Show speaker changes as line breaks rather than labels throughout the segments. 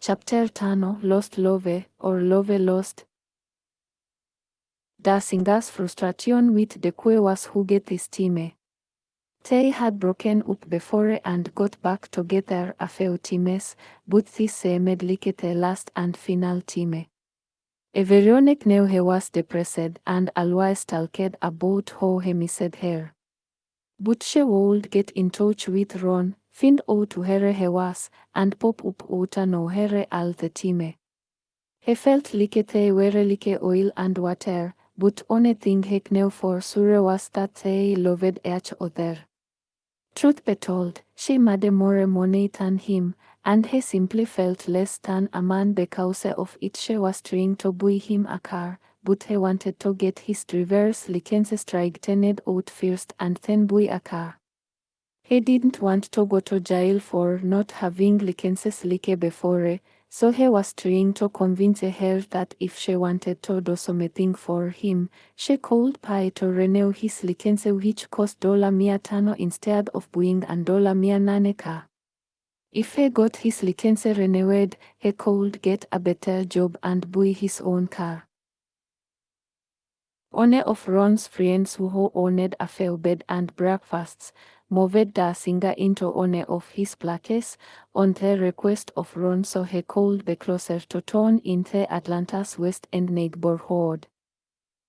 Chapter 5 Lost Love or Love Lost. Dasinga's frustration with DeQue was huget this time. They had broken up before and got back together a few times, but this seemed like the last and final time. Everyone knew he was depressed and always talked about how he missed her. But she would get in touch with Ron, find out where he was, and pop up out nowhere all the time. He felt like they were like oil and water, but only thing he knew for sure was that they loved each other. Truth be told, she made more money than him, and he simply felt less than a man because of it. She was trying to buy him a car, but he wanted to get his driver's license straightened out first and then buy a car. He didn't want to go to jail for not having licenses like before, so he was trying to convince her that if she wanted to do something for him, she could pay to renew his license, which cost $500 instead of buying a $800 car. If he got his license renewed, he could get a better job and buy his own car. One of Ron's friends who owned a few bed and breakfasts moved the singer into one of his places on the request of Ron so he could be closer to town in the Atlanta's West End neighborhood.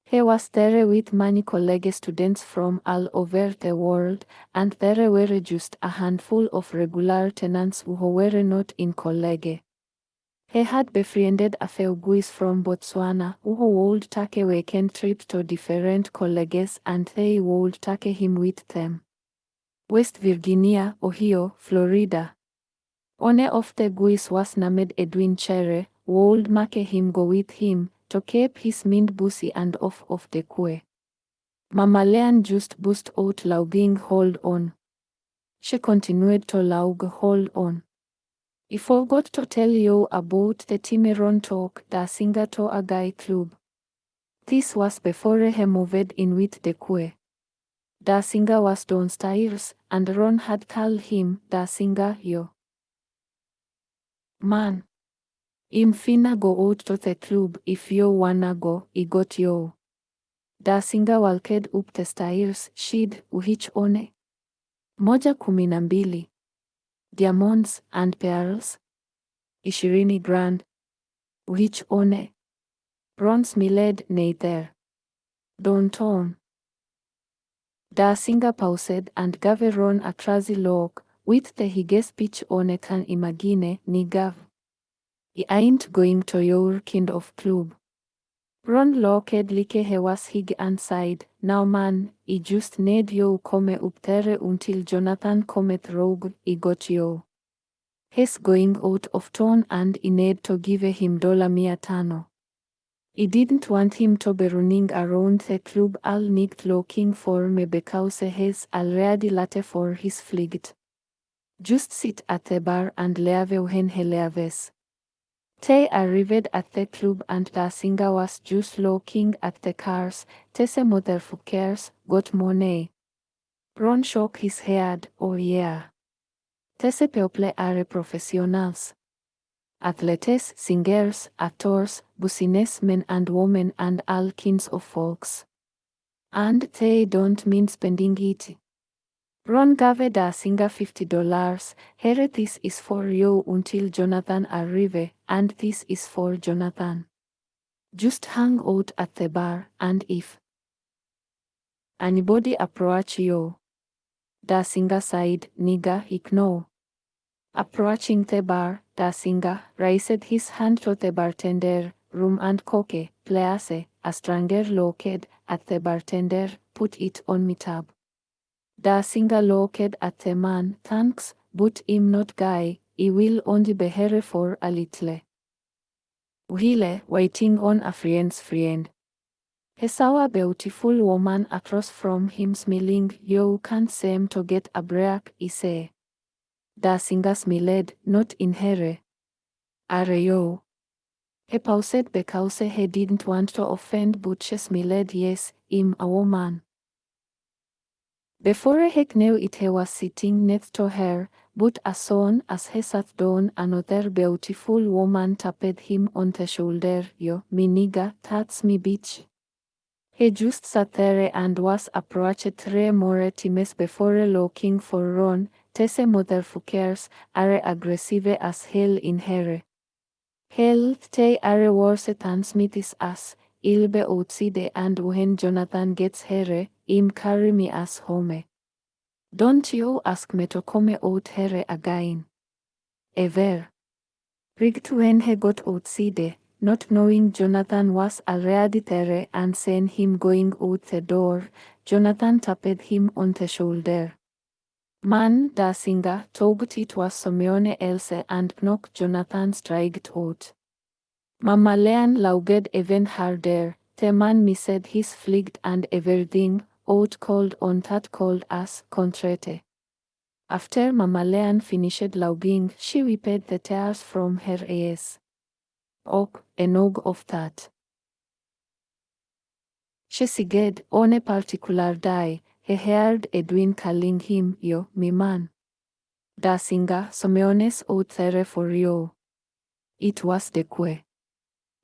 He was there with many college students from all over the world, and there were just a handful of regular tenants who were not in college. He had befriended a few guys from Botswana who would take weekend trips to different colleges and they would take him with them. West Virginia, Ohio, Florida. One of the guys was named Edwin Cherry, would make him go with him to keep his mind busy and off of DeQue. Mamalia just burst out laughing. Hold on. She continued to laugh. Hold on. I forgot to tell you about the time Ron took the singer to a gay club. This was before he moved in with DeQue. The singer was downstairs, and Ron had called him the singer yo. Man, I'm finna go out to the club. If you wanna go, I got you. The singer walked up the stairs. She'd which one? 12. Diamonds and pearls. 20 grand. Which one? Ron smiled. Neither. Don't. The singer paused and gave Ron a crazy look, with the highest pitch one can imagine. Nigga, I ain't going to your kind of club. Ron looked like he was hig and sighed. Now man, I just need you come up there until Jonathan come through. I got you. He's going out of town and I need to give him $500. I didn't want him to be running around the club all night looking for me because he's already late for his flight. Just sit at the bar and leave when he leaves. They arrived at the club and the singer was just looking at the cars. These motherfuckers got money. Ron shook his head. Oh yeah. These people are professionals. Athletes, singers, actors, businessmen and women and all kinds of folks. And they don't mean spending it. Ron gave the singer $50. Here, this is for you until Jonathan arrives, and this is for Jonathan. Just hang out at the bar, and if anybody approach you, the singer said, nigga, ignore. Approaching the bar, the singer raised his hand to the bartender, rum and coke, please. A stranger looked at the bartender, put it on me tab. The singer looked at the man. Thanks, but I'm not gay. I will only be here for a little while, waiting on a friend's friend. He saw a beautiful woman across from him smiling. You can't seem to get a break, I say. The singer smiled. Not in here. Are you? He paused because he didn't want to offend, but she smiled. Yes, I'm a woman. Before he knew it, he was sitting next to her, but as soon as he sat down, another beautiful woman tapped him on the shoulder. Yo, me nigga, that's me bitch. He just sat there and was approached 3 more times before looking for run. Tese motherfuckers are aggressive as hell in here. Hell, they are worse than Smith's ass. Ilbe outside, and when Jonathan gets here, him carry me as home. Don't you ask me to come out here again. Ever. Rigged when he got outside, not knowing Jonathan was already there and seeing him going out the door, Jonathan tapped him on the shoulder. Man, da singer, thought it was someone else and knocked Jonathan straight out. Mamalia laughed even harder. The man missed his flight and everything, out cold on that cold as contrite. After Mamalia finished laughing, she wiped the tears from her eyes. Oh, enough of that. She said, on a particular day, he heard Edwin calling him, yo, me man. Da singer, someone's out there for you. It was DeQue.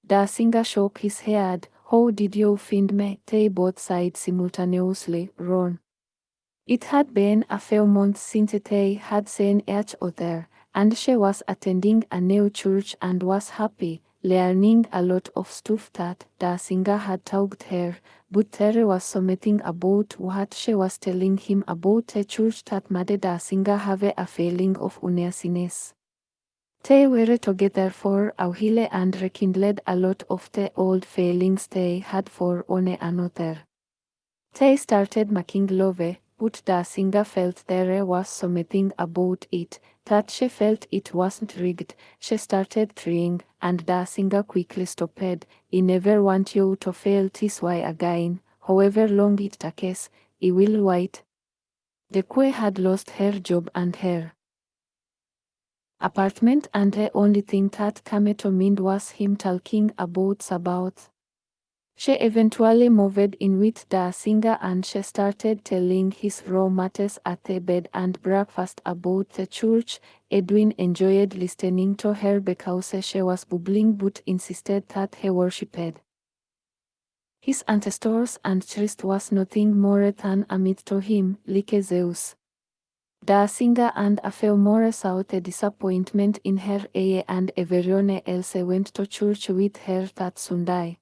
Da singer shook his head. How did you find me? They both sighed simultaneously. Ron. It had been a few months since they had seen each other, and she was attending a new church and was happy, learning a lot of stuff that Da singer had taught her, but there was something about what she was telling him about the church that made Da singer have a feeling of uneasiness. They were together for a while and rekindled a lot of the old feelings they had for one another. They started making love, but Da singer felt there was something about it, that she felt it wasn't rigged. She started trying, and Da singer quickly stopped. I never want you to feel this way again, however long it takes, I will wait. DeQue had lost her job and her apartment, and the only thing that came to mind was him talking about Saba. She eventually moved in with Da singer and she started telling his roommates at the bed and breakfast about the church. Edwin enjoyed listening to her because she was bubbling but insisted that he worshipped his ancestors and Christ was nothing more than a myth to him, like Zeus. Da singer and a few more saw the disappointment in her eye and everyone else went to church with her that Sunday.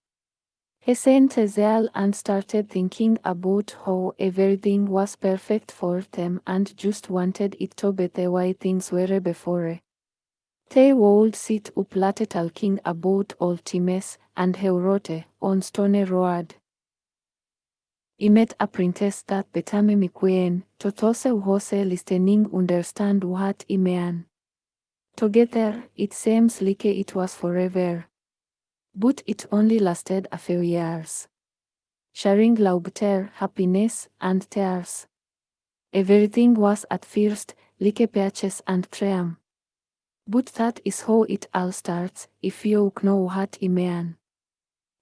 He sent a zeal and started thinking about how everything was perfect for them and just wanted it to be the way things were before. They would sit up late talking about old times, and he wrote on Stone Road. I met a princess that became my queen, to those who was listening understand what I mean. Together, it seems like it was forever. But it only lasted a few years. Sharing laughter, happiness, and tears. Everything was at first like peaches and cream. But that is how it all starts, if you know what I mean.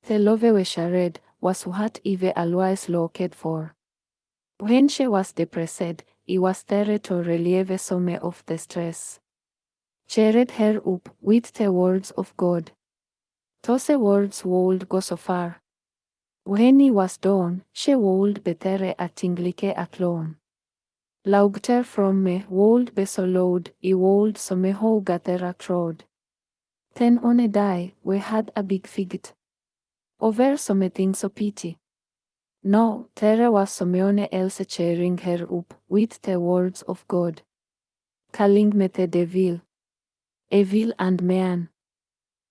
The love we shared was what Eve always looked for. When she was depressed, I was there to relieve some of the stress. Cheered her up with the words of God. Those words would go so far. When I was done, she would be there acting like a clone. Laughter from me would be so loud, I would somehow gather a crowd. Then on a day, we had a big fight. Over something so petty. No, there was someone else cheering her up with the words of God. Calling me the devil. Evil and man.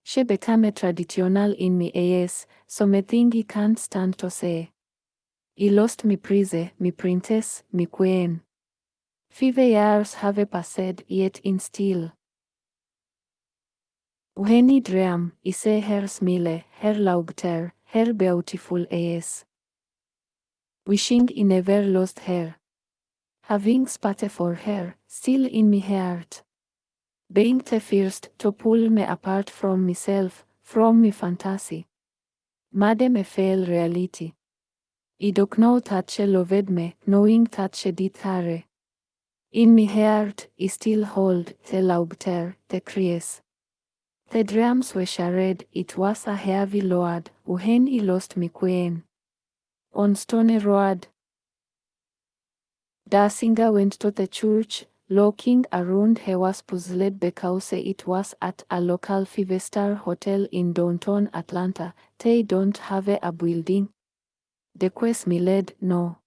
She became a traditional in me eyes, something I can't stand to say. I lost me prize, me princess, me queen. 5 years have passed yet in still. When I dream, I see her smile, her laughter, her beautiful eyes. Wishing I never lost her. Having spate for her, still in my heart. Being the first to pull me apart from myself, from my fantasy. Made me feel reality. I don't know that she loved me, knowing that she did her. In my heart I still hold the laughter, the cries. The drums were shared, it was a heavy load, when I lost my queen. On Stony Road. The singer went to the church, looking around. He was puzzled because it was at a local five-star hotel in downtown Atlanta. They don't have a building. DeQue smiled, no.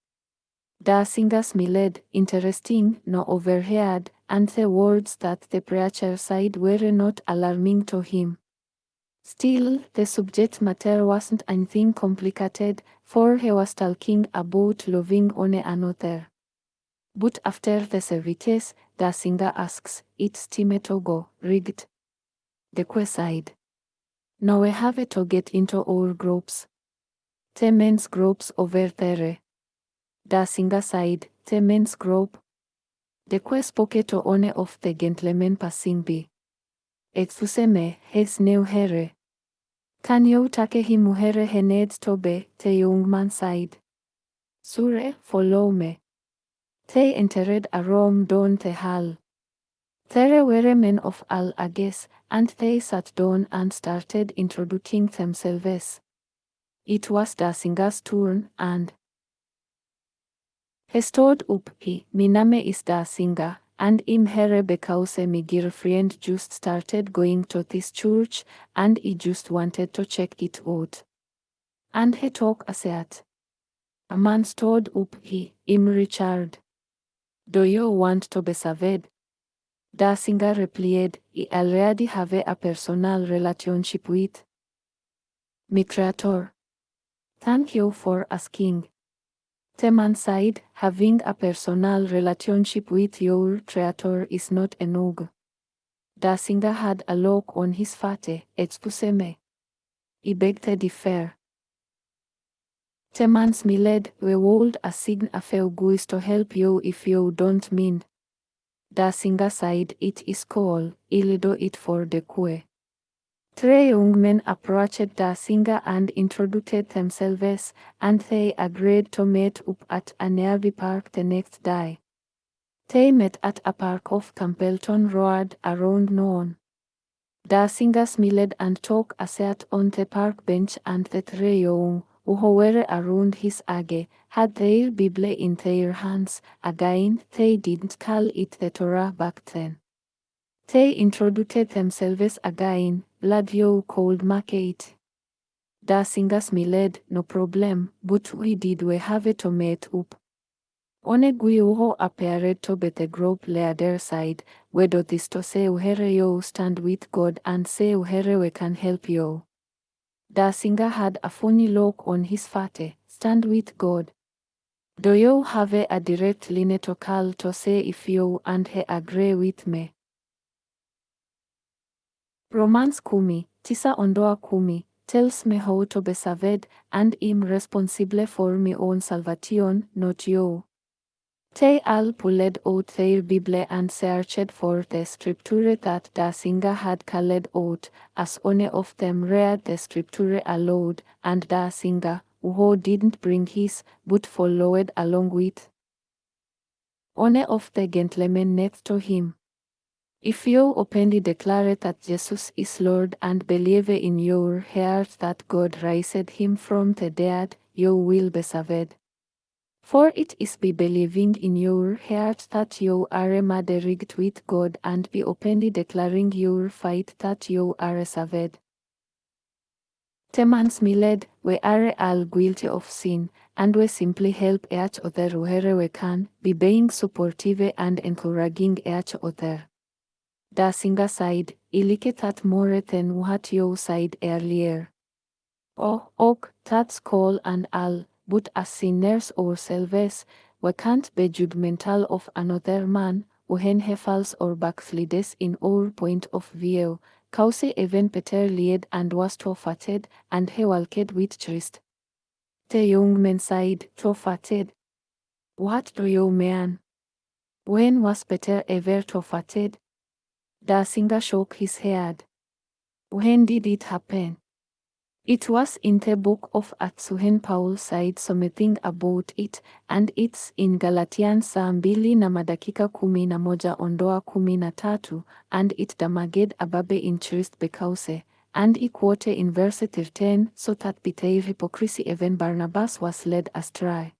The singer smiled, interesting, no overhead, and the words that the preacher said were not alarming to him. Still, the subject matter wasn't anything complicated, for he was talking about loving one another. But after the service, the singer asks, "It's time to go, rigged?" DeQue sighed. "Now we have to get into our groups. The men's groups over there." The singer sighed, "The men's group?" DeQue spoke to one of the gentlemen passing by. "Excuse me, his new hair. Can you take him muhere he needs to be?" The young man sighed. "Sure, follow me." They entered a room down the hall. There were men of all ages, and they sat down and started introducing themselves. It was the singer's turn, and he stood up. "My name is the singer, and I'm here because my girlfriend just started going to this church, and I just wanted to check it out." And he took a seat. A man stood up. "I'm Richard. Do you want to be saved?" The singer replied, "I already have a personal relationship with my creator. Thank you for asking." The man said, "Having a personal relationship with your creator is not enough." The singer had a look on his face. "Excuse me. I beg to differ." The man smiled. "We would assign a few guys to help you if you don't mind." The singer said, "It is cool, I'll do it for DeQue." Three young men approached the singer and introduced themselves, and they agreed to meet up at a nearby park the next day. They met at a park off Campbellton Road around noon. The singer smiled and took a seat on the park bench, and the three young, who were around his age, had their Bible in their hands. Again, they didn't call it the Torah back then. They introduced themselves again. "Glad you could make it." The singer smiled. "No problem, but we have to meet up." One guy who appeared to be the group leader said, "We do this to say where you stand with God and say where we can help you." The singer had a funny look on his face. "Stand with God? Do you have a direct line to call to say if you and he agree with me?" Romans 9:10 tells me how to be saved, and I'm responsible for my own salvation, not you. They all pulled out their Bible and searched for the scripture that the singer had called out, as one of them read the scripture aloud, and the singer, who didn't bring his, but followed along with one of the gentlemen next to him. "If you openly declare that Jesus is Lord and believe in your heart that God raised him from the dead, you will be saved. For it is by believing in your heart that you are made right with God, and by openly declaring your faith that you are saved." The man smiled. "We are all guilty of sin, and we simply help each other where we can, by being supportive and encouraging each other." The singer sighed. "I like that more than what you said earlier." Oh, that's cool and all, but as sinners ourselves, we can't be judgmental of another man when he falls or backslides in our point of view, cause even Peter lied and was too fatted, and he walked with Christ. The young man sighed. "Too fatted? What do you mean? When was Peter ever too fatted?" The singer shook his head. "When did it happen?" It was in the book of Acts when Paul said something about it, and it's in Galatians saa 2 na madakika 11:13, and it damaged ababe interest because, and I quote in verse 13, so that by their hypocrisy even Barnabas was led astray.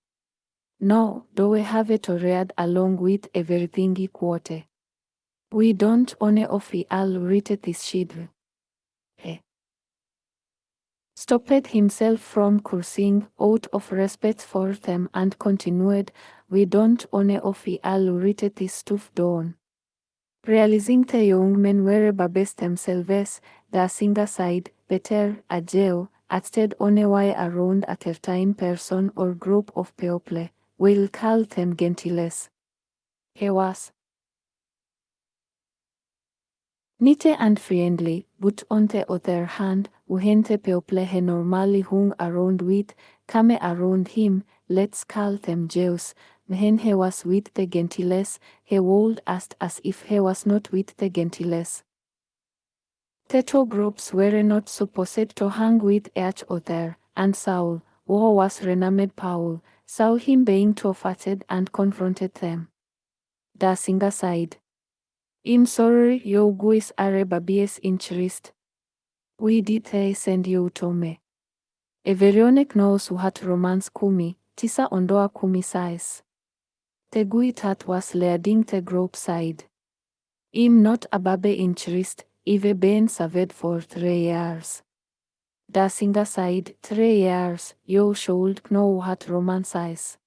No, though we have it read along with everything I quote. We don't honor of we all read this shidr. Stopped himself from cursing out of respect for them and continued, we don't honor of we all read this stuff down. Realizing the young men were babes themselves, dancing aside, better, adjeu, instead only way around a certain person or group of people, we'll call them gentiles. He was neat and friendly, but on the other hand, when the people he normally hung around with, came around him, let's call them Jews, when he was with the gentiles, he would act as if he was not with the gentiles. The two groups were not supposed to hang with each other, and Saul, who was renamed Paul, saw him being too fatted and confronted them. Dancing aside. I'm sorry you guys are babies interest. We did send you to me. Everyone knows what romance kumi, tisa ondoa kumi size. The guy that was leading the group side. I'm not a baby interest, I've been saved for 3 years. Dancing aside, 3 years, you should know what romance is.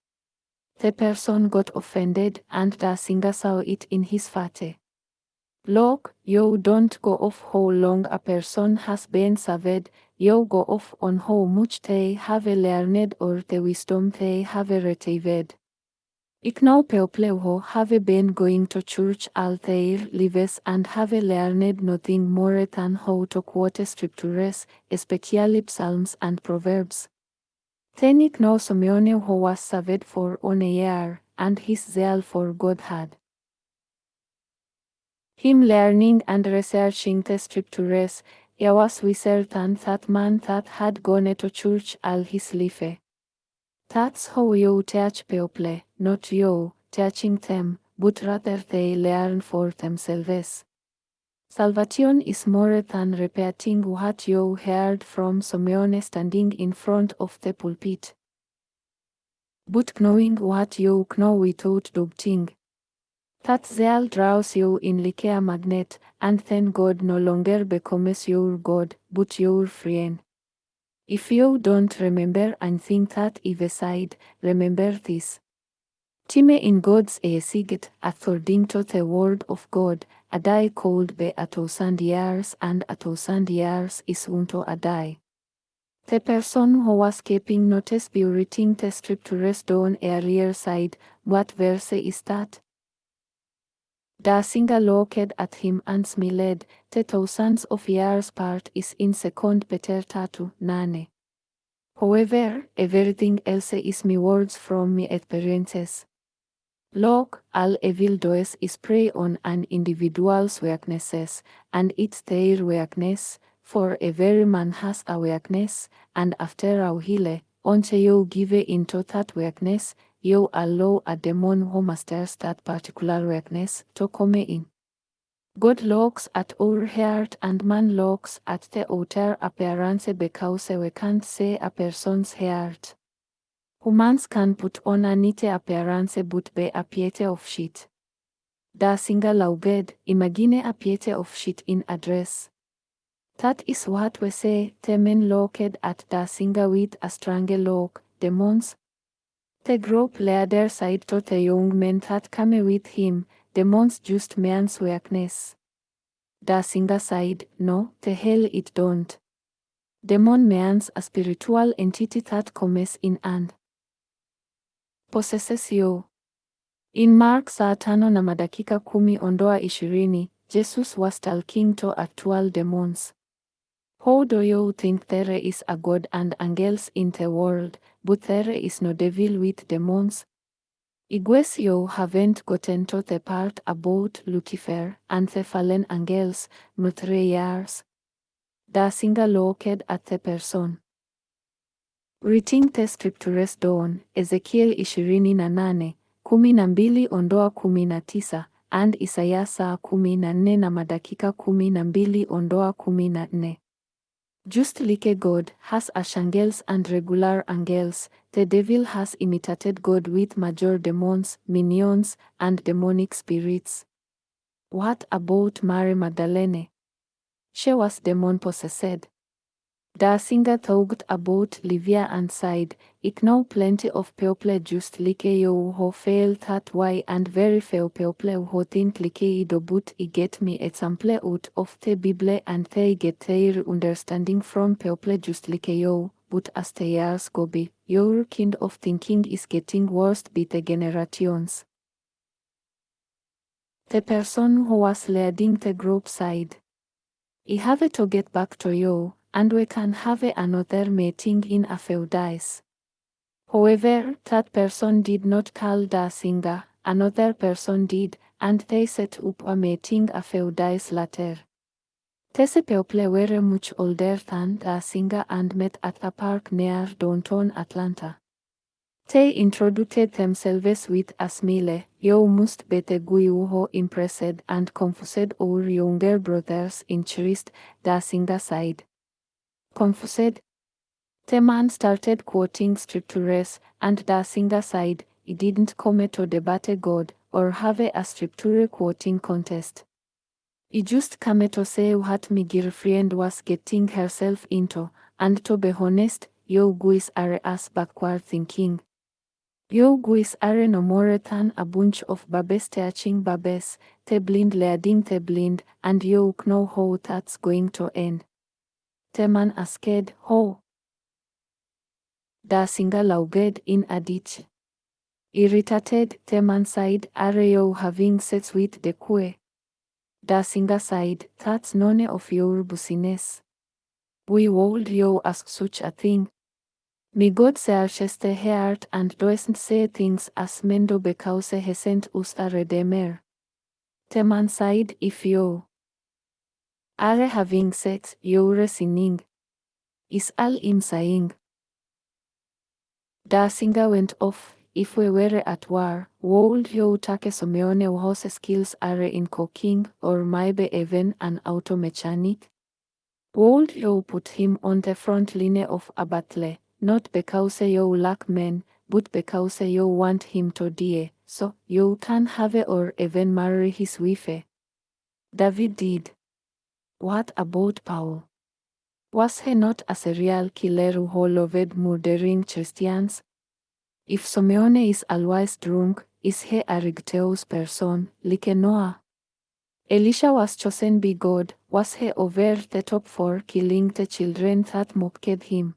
The person got offended and dancing saw it in his face. Look, you don't go off how long a person has been saved, you go off on how much they have learned or the wisdom they have received. I know people who have been going to church all their lives and have learned nothing more than how to quote scriptures, especially psalms and proverbs. Then I know someone who was saved for 1 year, and his zeal for God had him learning and researching the scriptures. I was certain that man that had gone to church all his life. That's how you teach people, not you teaching them, but rather they learn for themselves. Salvation is more than repeating what you heard from someone standing in front of the pulpit, but knowing what you know without doubting. That zeal draws you in like a magnet, and then God no longer becomes your God, but your friend. If you don't remember and think that I've said, remember this. Time in God's siget, according to the word of God, a day could be 1,000 years, and 1,000 years is unto a day. The person who was keeping notice be reading the scriptures down earlier said, what verse is that? Dancing looked at him and smiled, the thousands of years part is in 2 Peter 3:9. However, everything else is me words from me experiences. Look, all evil does is prey on an individual's weaknesses, and it's their weakness, for every man has a weakness, and after a while, until you give into that weakness, you allow a demon who masters that particular weakness to come in. God looks at our heart and man looks at the outer appearance because we can't see a person's heart. Humans can put on a neat appearance but be a piece of shit. Dancing aloud, imagine a piece of shit in a dress. That is what we say, the men looked at dancing with a strange look, demons. The group leader said to the young men that came with him, demons just means weakness. Dancing said, no, the hell it don't. Demon means a spiritual entity that comes in and possesses you. In Mark saa 5 na madakika 10:20, Jesus was talking to actual demons. How do you think there is a God and angels in the world, but there is no devil with demons? I guess you haven't gotten to the part about Lucifer and the fallen angels, 3 years. Dasinga looked at the person. Reading the scriptures dawn, Ezekiel 28, 12-19, and Isaiah saa 14 na madakika 12-14. Just like God has archangels and regular angels, the devil has imitated God with major demons, minions, and demonic spirits. What about Mary Magdalene? She was demon-possessed. Dasinga thought about Livia and sighed, "Ik know plenty of people just like you who feel that way and very few people who think like I do, but I get me example out of the Bible and they get their understanding from people just like you, but as the years go by, your kind of thinking is getting worse by the generations." The person who was leading the group sighed, "I have to get back to you, and we can have another meeting in a few days." However, that person did not call Dasinga, another person did, and they set up a meeting a few days later. These people were much older than Dasinga and met at a park near downtown Atlanta. They introduced themselves with a smile. "You must be the guy who impressed and confused our younger brothers in interest," Dasinga said. Confused? The man started quoting scriptures, and Dasinga said, "I didn't come to debate God, or have a scripture quoting contest. I just came to say what my girlfriend was getting herself into, and to be honest, you guys are as backward thinking. You guys are no more than a bunch of babes teaching babes, the blind leading the blind, and you know how that's going to end." The man asked, "How?" Dasinga laughed in a ditch. Irritated, the man said, "Are you having sex with DeQue?" Dasinga said, "That's none of your business. Why would you ask such a thing? My God searches the heart and doesn't say things as men do because he sent us a redeemer." The man said, "If you are having sex, you're sinning. Is all I'm saying." Dasinga went off. "If we were at war, would you take someone whose skills are in cooking, or maybe even an auto mechanic? Would you put him on the front line of a battle, not because you lack men, but because you want him to die, so you can have or even marry his wife?" David did. What about Paul? Was he not a serial killer who loved murdering Christians? If someone is always drunk, is he a righteous person, like Noah? Elisha was chosen by God. Was he over the top for killing the children that mocked him?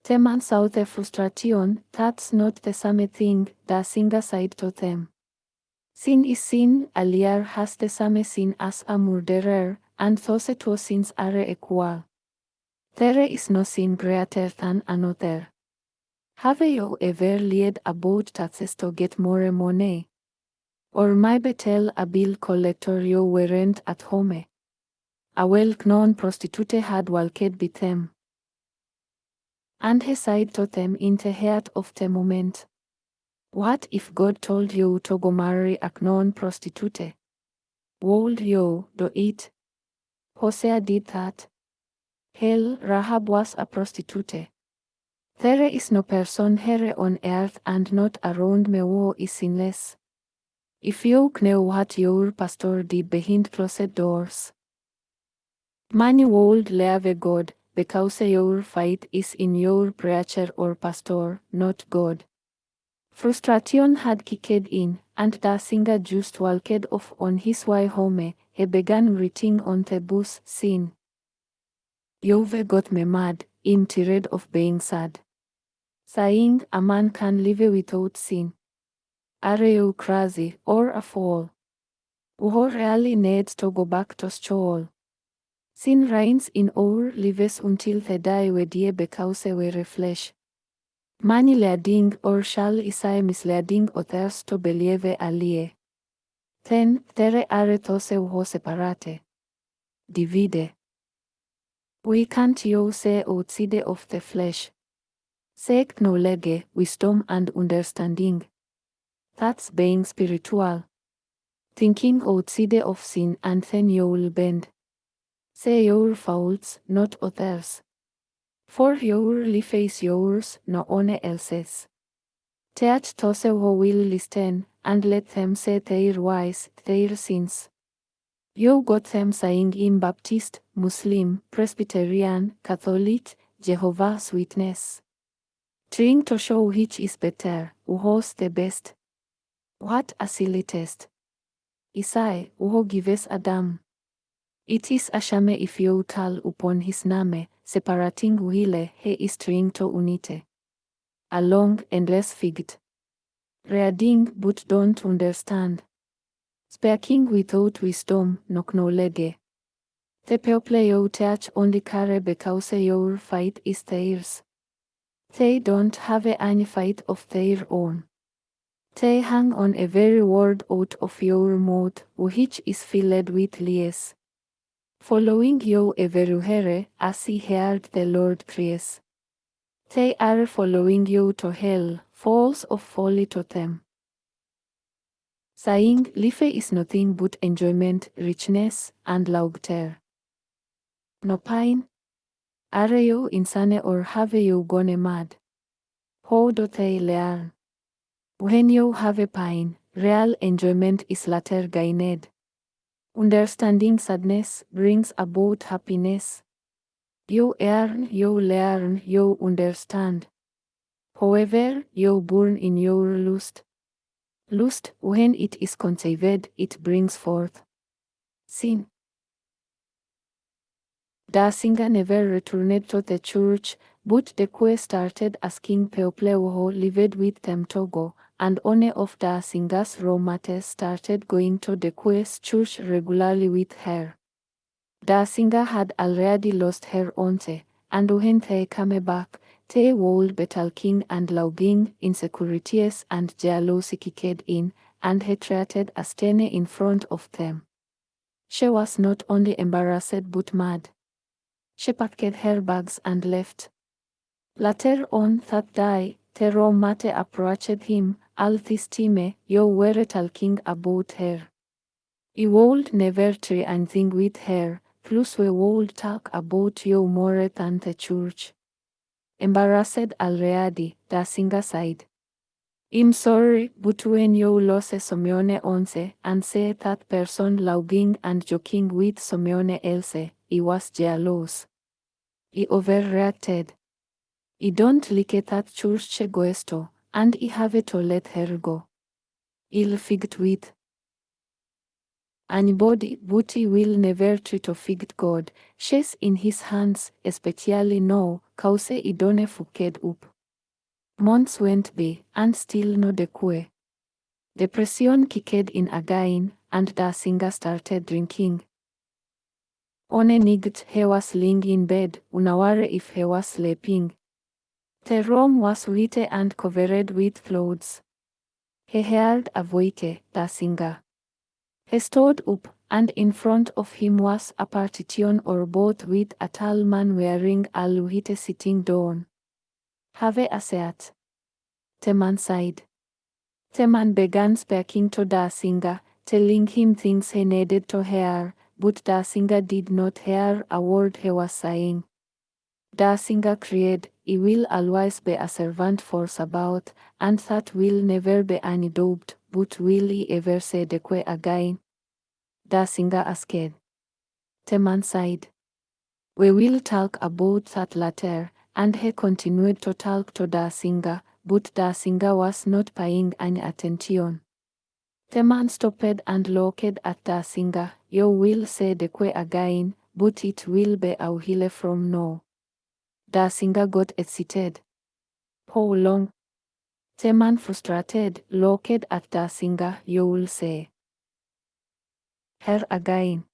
The man saw the frustration. "That's not the same thing," Dasinga said to them. "Sin is sin. A liar has the same sin as a murderer, and those two sins are equal. There is no sin greater than another. Have you ever lied about taxes to get more money? Or maybe tell a bill collector you weren't at home? A well-known prostitute had walked by them. And he said to them in the heat of the moment, "What if God told you to go marry a known prostitute? Would you do it?" Hosea did that. Hell, Rahab was a prostitute. There is no person here on earth and not around me who is sinless. If you knew what your pastor did behind closed doors. Many would leave God, because your faith is in your preacher or pastor, not God. Frustration had kicked in, and Dasinga just walked off on his way home. He began writing on the bus, "Sin. You've got me mad, I'm tired of being sad. Saying a man can live without sin. Are you crazy or a fool? Who really needs to go back to school? Sin reigns in our lives until the day we die because we're flesh. Many leading, or shall I say misleading others to believe a lie. Then there are those who separate, divide, We can't yo se outside of the flesh. Se knowledge, wisdom and understanding. That's being spiritual. Thinking outside of sin and then you'll bend. Say your faults, not others. For your life is yours, no one else's. Teach those who will listen, and let them say their wise, their sins. You got them saying in Baptist, Muslim, Presbyterian, Catholic, Jehovah's Witness. Trying to show which is better, who's the best. What a silly test. Isai, who gives a damn. It is a shame if you call upon his name, separating wile he is trying to unite. A long, endless figure. Reading but don't understand. Speaking without wisdom, no knowledge. The people you touch only care because your fight is theirs. They don't have any fight of their own. They hang on a very word out of your mouth, which is filled with lies. Following you everywhere, as he heard the Lord praise. They are following you to hell, falls of folly to them. Saying, life is nothing but enjoyment, richness, and laughter. No pain? Are you insane or have you gone mad? How do they learn? When you have a pain, real enjoyment is later gained. Understanding sadness brings about happiness. You earn, you learn, you understand. However, you burn in your lust. Lust, when it is conceived, it brings forth sin. The singer never returned to the church, but DeQue started asking people who lived with them to go, and one of the singer's roommates started going to DeQue's church regularly with her. The singer had already lost her auntie, and when they came back, they would be talking and laughing, insecurities and jealousy kicked in, and he treated a stain in front of them. She was not only embarrassed but mad. She packed her bags and left. Later on that day, the roommate approached him, all this time, you were talking about her. You would never try anything with her, plus we would talk about you more than the church. Embarrassed already, the singer sighed. I'm sorry, but when you lose someone else and say that person laughing and joking with someone else, I was jealous. I overreacted. I don't like that church goes to, and I have to let her go. I'll fight with anybody, but I will never try to fight God. She's in his hands, especially now, cause I don't fucked up. Months went by, and still no DeQue. Depression kicked in again, and the singer started drinking. One night he was lying in bed, unaware if he was sleeping. The room was white and covered with clothes. He heard a voice, the singer. He stood up, and in front of him was a partition or both with a tall man wearing a white sitting down. Have a seat. The man sighed. The man began speaking to the singer, telling him things he needed to hear, but the singer did not hear a word he was saying. The singer cried, I will always be a servant for Saba, and that will never be any doubt, but will I ever say DeQue again? The singer asked. The man sighed. We will talk about that later, and he continued to talk to the singer, but the singer was not paying any attention. The man stopped and looked at the singer. You will say DeQue again, but it will be a while from now. The singer got excited. How long? The man frustrated, looked at the singer. You will say her again.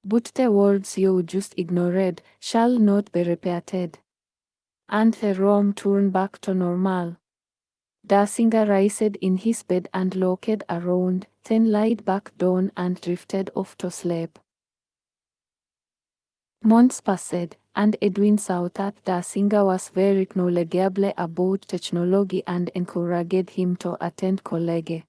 But the words you just ignored shall not be repeated. And the room turned back to normal. The singer raised in his bed and looked around, then laid back down and drifted off to sleep. Months passed, and Edwin saw that the singer was very knowledgeable about technology and encouraged him to attend college.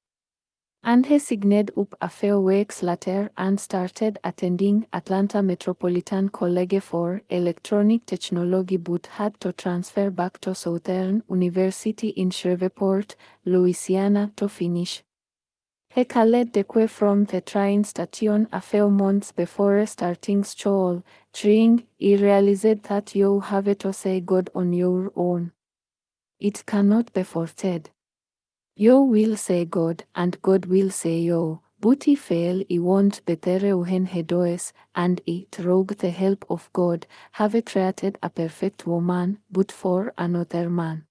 And he signed up a few weeks later and started attending Atlanta Metropolitan College for Electronic Technology but had to transfer back to Southern University in Shreveport, Louisiana to finish. He called DeQue from the train station a few months before starting school, trying. He realized that you have to say God on your own. It cannot be forced. You will say God, and God will say you, but he fail he won't better when he does, and he, through the help of God, have created a perfect woman, but for another man.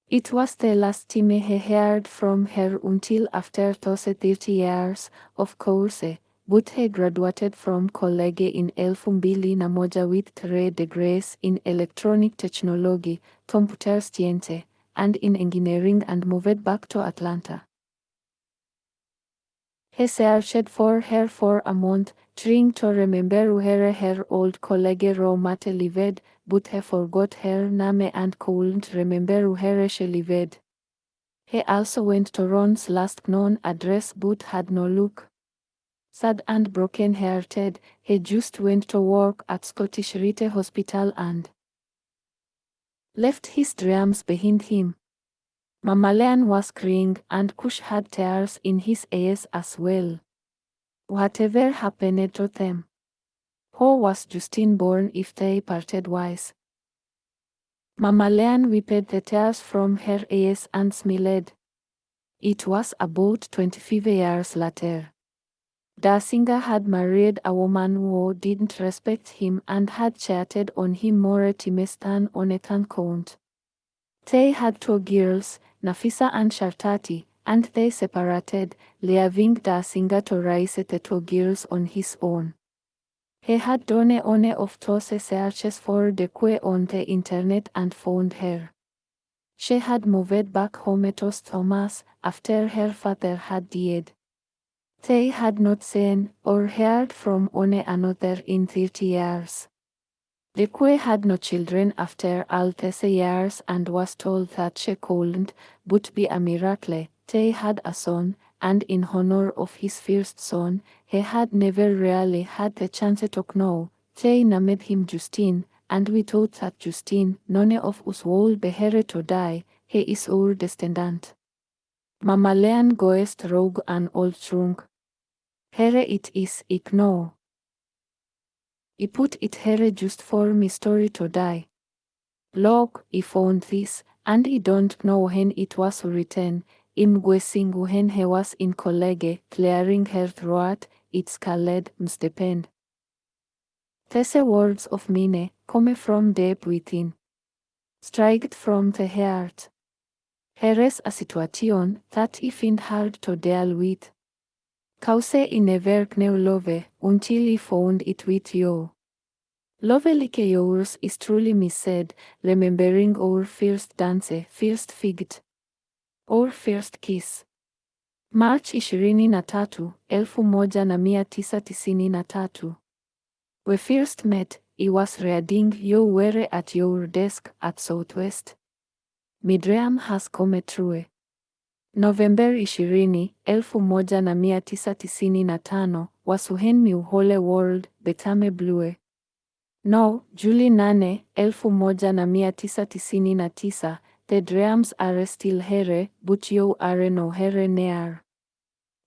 It was the last time he heard from her until after 30 years, of course, but he graduated from college in 2001 with 3 degrees in electronic technology, computer science, and in engineering and moved back to Atlanta. He searched for her for a month, trying to remember where her old colleague roommate lived, but he forgot her name and couldn't remember where she lived. He also went to Ron's last known address but had no luck. Sad and broken-hearted, he just went to work at Scottish Rite Hospital and left his dreams behind him. Mamalia was crying and Kush had tears in his eyes as well. Whatever happened to them? How was Justine born if they parted ways? Mamalia wiped the tears from her eyes and smiled. It was about 25 years later. The singer had married a woman who didn't respect him and had cheated on him more times than on a can count. They had 2 girls, Nafisa and Shartati, and they separated, leaving the singer to raise the 2 girls on his own. He had done one of those searches for DeQue on the internet and found her. She had moved back home to Thomas after her father had died. They had not seen or heard from one another in 30 years. DeQue had no children after all these years and was told that she couldn't but be a miracle. They had a son, and in honor of his first son, he had never really had the chance to know. They named him Justine, and we thought that Justine, none of us would be here to die. He is our descendant. Mamalia goes rogue and old trunk. Here it is, I know. I put it here just for my story to die. Look, I found this, and I don't know when it was written. I'm guessing when he was in college, clearing her throat. It's called mstepend. These words of mine come from deep within. Straight from the heart. Here is a situation that I find hard to deal with. Cause I never knew love until I found it with you. Love like yours is truly missed, remembering our first dance, first fight, our first kiss. March 23, 1993. We first met, I was reading you were at your desk at Southwest. My dream has come true. November 20, 1995 was when my whole world became blue. No, July 8, 1999, the dreams are still here, but you are no here near.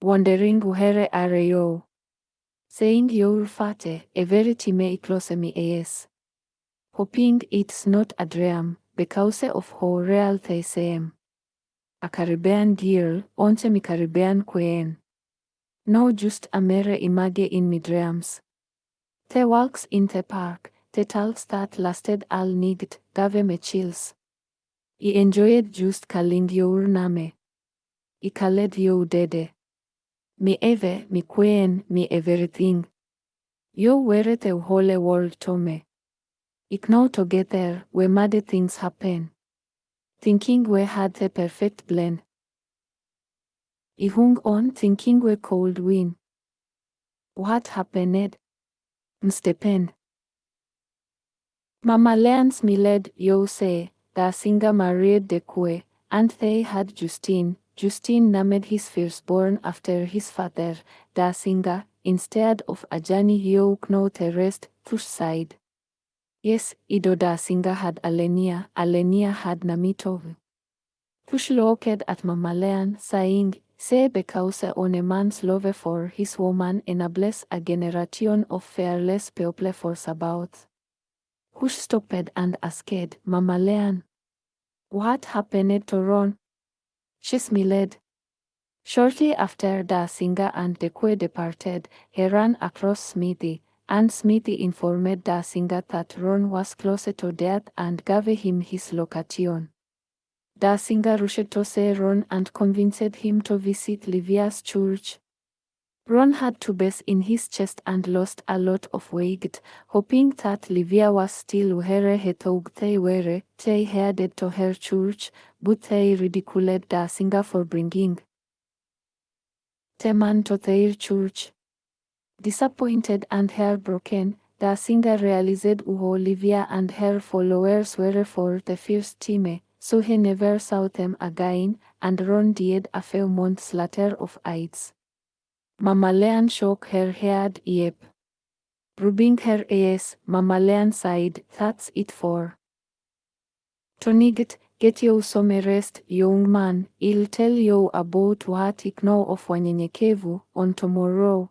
Wondering where are you? Saying your fate, every time close me eyes. Hoping it's not a dream, because of how real they seem. A Caribbean girl, once me Caribbean queen. No just a mere image in me dreams. The walks in the park, the talks that lasted all night, gave me chills. I enjoyed just calling your name. I called you Dede. Me Eve, me queen, me everything. You were the whole world to me. I know together we made things happen. Thinking we had the perfect blend. I hung on thinking we could win. What happened? Mstepen. Mamalia smiled Yose, Dasinga married DeQue, and they had Justine. Justine named his firstborn after his father, Dasinga, instead of Ajani no the rest, Kush sighed. Yes, Ido Dasinga had Alenia, Alenia had Namitov. Kush looked at Mamalia, saying, Se because on a man's love for his woman enables a generation of fearless people for Sabaoth. Kush stopped and asked, Mamalia, what happened to Ron? She smiled. Shortly after Dasinga and DeQue departed, he ran across Smithy, and Smithy informed Dasinga that Ron was close to death and gave him his location. Dasinga rushed to see Ron and convinced him to visit Livia's church. Ron had tubes in his chest and lost a lot of weight, hoping that Livia was still where he thought they were. They headed to her church, but they ridiculed Dasinga for bringing the man to their church. Disappointed and heartbroken, Dasinga realized who Livia and her followers were for the first time, so he never saw them again, and Ron died a few months later of AIDS. Mamalia shook her head yep. Rubbing her eyes, Mamalia sighed, that's it for tonight. Get you some rest, young man. I'll tell you about what I know of wanyenyekevu on tomorrow.